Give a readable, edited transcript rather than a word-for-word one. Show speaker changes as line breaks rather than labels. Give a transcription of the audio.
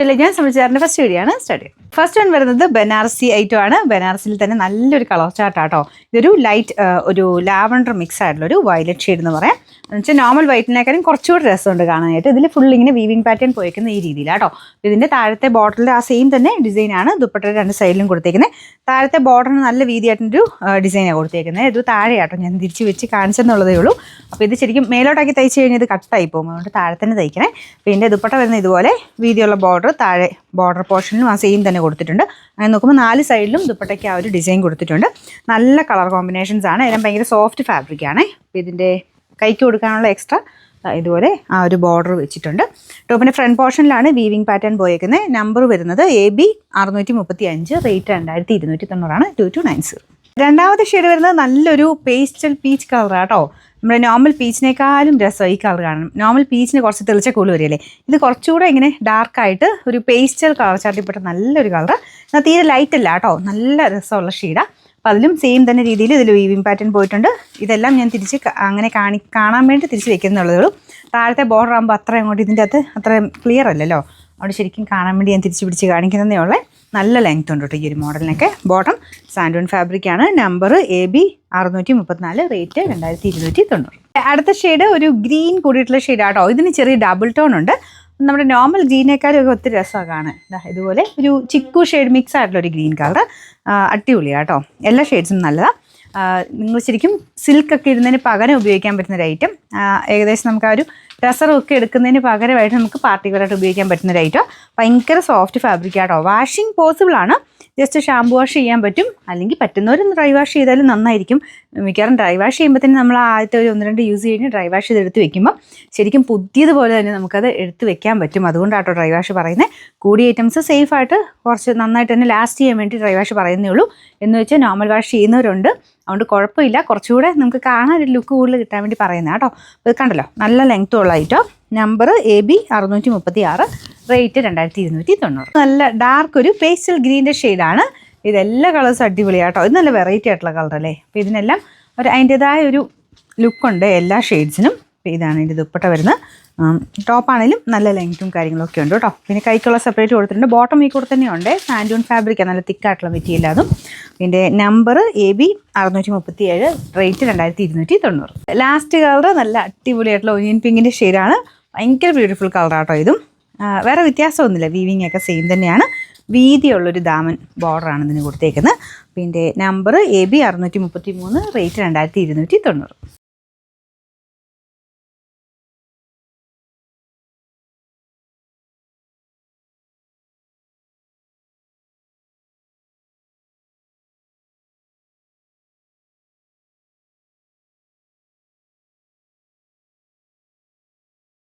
ഞാൻ സംബന്ധിച്ചാറിൻ്റെ first video ആണ് start ചെയ്യുന്നത്. ഫസ്റ്റ് വൺ വരുന്നത് ബനാറസി ഐറ്റം ആണ്. ബനാറസിൽ തന്നെ നല്ലൊരു കളർ ചാർട്ടാട്ടോ. ഇതൊരു ലൈറ്റ് ഒരു ലാവണ്ടർ മിക്സ് ആയിട്ടുള്ള ഒരു വയലറ്റ് ഷെയ്ഡ് എന്ന് പറയാം. എന്ന് വെച്ചാൽ നോർമൽ വൈറ്റിനേക്കാളും കുറച്ചുകൂടി രസമുണ്ട് കാണാനായിട്ട്. ഇതിൽ ഫുൾ ഇങ്ങനെ വീവിംഗ് പാറ്റേൺ പോയിക്കുന്ന ഈ രീതിയിലാട്ടോ. ഇതിൻ്റെ താഴത്തെ ബോർഡറിൽ ആ സെയിം തന്നെ ഡിസൈനാണ് ദുപ്പട്ടയുടെ രണ്ട് സൈഡിലും കൊടുത്തേക്കുന്നത്. താഴത്തെ ബോർഡറിന് നല്ല വീതിയായിട്ടൊരു ഡിസൈനാണ് കൊടുത്തേക്കുന്നത്. ഇത് താഴെയാട്ടോ, ഞാൻ തിരിച്ച് വെച്ച് കാണിച്ചെന്നുള്ളതേ ഉള്ളൂ. അപ്പോൾ ഇത് ശരിക്കും മേലോട്ടാക്കി തയ്ച്ച് കഴിഞ്ഞാൽ ഇത് കട്ടായി പോകും, അതുകൊണ്ട് താഴെ തന്നെ തയ്ക്കണേ. പിന്നെ ദുപ്പട്ട വരുന്ന ഇതുപോലെ വീതിയുള്ള ബോർഡർ താഴെ ബോർഡർ പോർഷനിലും ആ സെയിം തന്നെ കൊടുത്തിട്ടുണ്ട്. അങ്ങനെ നോക്കുമ്പോൾ 4 സൈഡിലും ദുപ്പട്ടയ്ക്ക് ആ ഒരു ഡിസൈൻ കൊടുത്തിട്ടുണ്ട്. നല്ല കളർ കോമ്പിനേഷൻസ് ആണ്. എല്ലാം ഭയങ്കര സോഫ്റ്റ് ഫാബ്രിക്കാണ്. അപ്പോൾ ഇതിൻ്റെ കൈക്ക് കൊടുക്കാനുള്ള എക്സ്ട്രാ ഇതുപോലെ ആ ഒരു ബോർഡർ വെച്ചിട്ടുണ്ട്. ടോപ്പിൻ്റെ ഫ്രണ്ട് പോർഷനിലാണ് വീവിംഗ് പാറ്റേൺ പോയേക്കുന്നത്. നമ്പർ വരുന്നത് AB 635, റേറ്റ് 2290 2290. രണ്ടാമത്തെ ഷെയ്ഡ് വരുന്നത് നല്ലൊരു പേസ്റ്റൽ പീച്ച് കളറാണ് കേട്ടോ. നമ്മുടെ നോർമൽ പീച്ചിനേക്കാളും രസം ഈ കളർ കാണും. നോർമൽ പീച്ചിന് കുറച്ച് തെളിച്ച കൂള് വരികയല്ലേ, ഇത് കുറച്ചുകൂടെ ഇങ്ങനെ ഡാർക്കായിട്ട് ഒരു പേസ്റ്റൽ കളർ ചാട്ടിപ്പെട്ട നല്ലൊരു കളർ. എന്നാൽ തീരെ ലൈറ്റ് അല്ല കേട്ടോ, നല്ല രസമുള്ള ഷെയ്ഡാണ്. അപ്പോൾ അതിലും സെയിം തന്നെ രീതിയിൽ ഇതിൽ വീവിംഗ് പാറ്റേൺ പോയിട്ടുണ്ട്. ഇതെല്ലാം ഞാൻ തിരിച്ച് അങ്ങനെ കാണാൻ വേണ്ടി തിരിച്ച് വെക്കുന്നുള്ളതേ ഉള്ളൂ. താഴത്തെ ബോർഡർ ആകുമ്പോൾ അത്ര അങ്ങോട്ട് ഇതിൻ്റെ അകത്ത് അത്ര ക്ലിയർ അല്ലല്ലോ, അവിടെ ശരിക്കും കാണാൻ വേണ്ടി ഞാൻ തിരിച്ച് പിടിച്ച് കാണിക്കുന്നതേ ഉള്ളേ. നല്ല ലെങ്ത് ഉണ്ട് കേട്ടോ ഈ ഒരു മോഡലിനൊക്കെ. ബോട്ടം സാൻഡൂൺ ഫാബ്രിക്കാണ്. Number AB 634, rate 2290. അടുത്ത ഷെയ്ഡ് ഒരു ഗ്രീൻ കൂടിയിട്ടുള്ള ഷെയ്ഡാട്ടോ. ഇതിന് ചെറിയ ഡബിൾ ടോൺ ഉണ്ട്. നമ്മുടെ നോർമൽ ഗ്രീനേക്കാളും ഒക്കെ ഒത്തിരി രസമാണ് കാണാൻ. ഇതുപോലെ ഒരു ചിക്കു ഷെയ്ഡ് മിക്സ് ആയിട്ടുള്ള ഒരു ഗ്രീൻ കളർ. അടിപൊളിയാണ് കേട്ടോ. എല്ലാ ഷെയ്ഡ്സും നല്ലതാണ്. നിങ്ങൾ ശരിക്കും സിൽക്കൊക്കെ ഇടുന്നതിന് പകരം ഉപയോഗിക്കാൻ പറ്റുന്ന ഒരു ഐറ്റം. ഏകദേശം നമുക്ക് ആ ഒരു ടസറൊക്കെ എടുക്കുന്നതിന് പകരമായിട്ട് നമുക്ക് പാർട്ടി വെയറായിട്ട് ഉപയോഗിക്കാൻ പറ്റുന്ന ഒരു ഐറ്റം. ഭയങ്കര സോഫ്റ്റ് ഫാബ്രിക്കാട്ടോ. വാഷിംഗ് പോസിബിൾ ആണ്. ജസ്റ്റ് ഷാമ്പു വാഷ് ചെയ്യാൻ പറ്റും, അല്ലെങ്കിൽ പറ്റുന്നവരൊന്ന് ഡ്രൈ വാഷ് ചെയ്താലും നന്നായിരിക്കും. മിക്കവാറും ഡ്രൈ വാഷ് ചെയ്യുമ്പോൾ തന്നെ നമ്മൾ ആദ്യത്തെ ഒരു 1-2 യൂസ് കഴിഞ്ഞ് ഡ്രൈ വാഷ് ചെയ്ത് എടുത്ത് വെക്കുമ്പോൾ ശരിക്കും പുതിയതുപോലെ തന്നെ നമുക്കത് എടുത്ത് വെക്കാൻ പറ്റും. അതുകൊണ്ടാട്ടോ ഡ്രൈ വാഷ് പറയുന്നത്. കൂടിയ ഐറ്റംസ് സേഫായിട്ട് കുറച്ച് നന്നായിട്ട് തന്നെ ലാസ്റ്റ് ചെയ്യാൻ വേണ്ടി ഡ്രൈ വാഷ് പറയുന്നേ ഉള്ളൂ. എന്ന് വെച്ചാൽ നോർമൽ വാഷ് ചെയ്യുന്നവരുണ്ട്, അതുകൊണ്ട് കുഴപ്പമില്ല. കുറച്ചുകൂടെ നമുക്ക് കാണാൻ ഒരു ലുക്ക് കൂടുതൽ കിട്ടാൻ വേണ്ടി പറയുന്നത് കേട്ടോ. ഇത് കണ്ടല്ലോ, നല്ല ലെങ്ത്തും ഉള്ള ഐറ്റം. Number AB 636, rate 2290. നല്ല ഡാർക്ക് ഒരു പേസ്റ്റൽ ഗ്രീൻ്റെ ഷെയ്ഡാണ്. ഇതെല്ലാ കളേഴ്സും അടിപൊളിയാട്ടോ. ഇത് നല്ല വെറൈറ്റി ആയിട്ടുള്ള കളർ അല്ലേ. അപ്പോൾ ഇതിനെല്ലാം അതിൻ്റെതായ ഒരു ലുക്കുണ്ട് എല്ലാ ഷെയ്ഡ്സിനും. അപ്പോൾ ഇതാണ് ഇതിൻ്റെ ദുപ്പട്ട വരുന്നത്. ടോപ്പാണെങ്കിലും നല്ല ലെങ്ത്തും കാര്യങ്ങളൊക്കെ ഉണ്ട് കേട്ടോ. പിന്നെ കൈക്കുള്ള സെപ്പറേറ്റ് കൊടുത്തിട്ടുണ്ട്. ബോട്ടം ഈ കൂടെ തന്നെ ഉണ്ട്. സാൻഡൂൺ ഫാബ്രിക്കാണ്, നല്ല തിക്കായിട്ടുള്ള മെറ്റീരിയൽ അതും. പിന്നെ number AB 637, rate 2290. Last colour നല്ല അടിപൊളിയായിട്ടുള്ള ഒനിയൻ പിങ്കിൻ്റെ ഷെയ്ഡാണ്. ഭയങ്കര ബ്യൂട്ടിഫുൾ കളറാട്ടോ ഇതും. വേറെ വ്യത്യാസമൊന്നുമില്ല, വീവിങ് ഒക്കെ സെയിം തന്നെയാണ്. വീതിയുള്ളൊരു ദാമൻ ബോർഡറാണ് ഇതിന് കൊടുത്തേക്കുന്നത്. പിന്നെ നമ്പർ AB 633, റേറ്റ് 2290.